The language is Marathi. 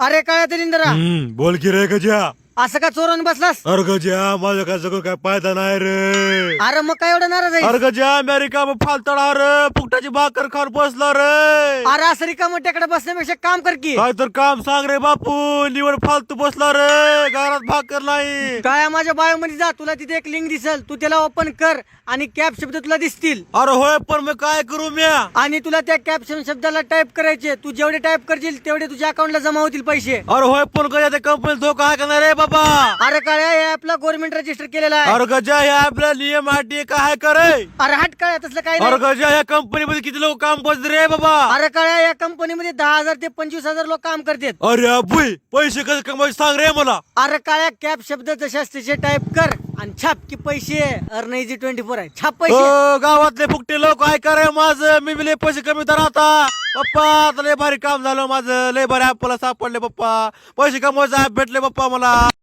अरे काय दलिंदरा, बोल की रे गजा. असं का चोरून बसलास? अरे गजा, माझं काय सगळं काय फायदा नाही रे. अरे मग काय एवढं नाराज आहे? अरे गजा, अमेरिका मग फालतडा रे, फुकटाची भाकर खाऊन बसला रे. अरे असं रिकामं टेकडे बसण्यापेक्षा काम कर की. काय तर काम सांग रे बापू, निवड फालतू बसला रे, घरात भाकर नाही. काय माझ्या बायो मध्ये जा, तुला तिथे एक लिंक दिसेल, तू त्याला ओपन कर आणि कॅप शब्द तुला दिसतील. अरे होय, पण मी काय करू म्या? आणि तुला त्या कॅप्शन शब्दाला टाईप करायचे. तू जेवढे टाईप करशील तेवढे तुझ्या अकाउंटला जमा होतील पैसे. अरे होय, पण गजा त्या कंपनीत धोका आहे का नाही रे बाबा? अरे काळ्या, हे आपला गव्हर्नमेंट रजिस्टर केलेला आहे. अरे गजा, हे आपल्या नियम अटी काय करे? अरे हट काळ्या, तसलं काय अरे नाही. गजा, या कंपनीमध्ये किती लोक काम करतात रे बाबा? अरे काळ्या, या कंपनीमध्ये 10,000 ते 25,000 लोक काम करतात. अरे अबुई, पैसे कसे कमवायचे सांग रे मला. अरे काळ्या, कॅप शब्द जसे तसे टाईप कर आणि छाप की पैसे. अर्न इझी 24 आहे, छाप पैसे. हो, गावातले फुकटे लोक काय करे माझं, मी बी लय पैसे कमी तर आता पप्पा. आता लय भारी काम झालं माझं, लय भारी आपल्याला सापडले पप्पा, पैसे कमवायचं ऍप भेटले पप्पा मला.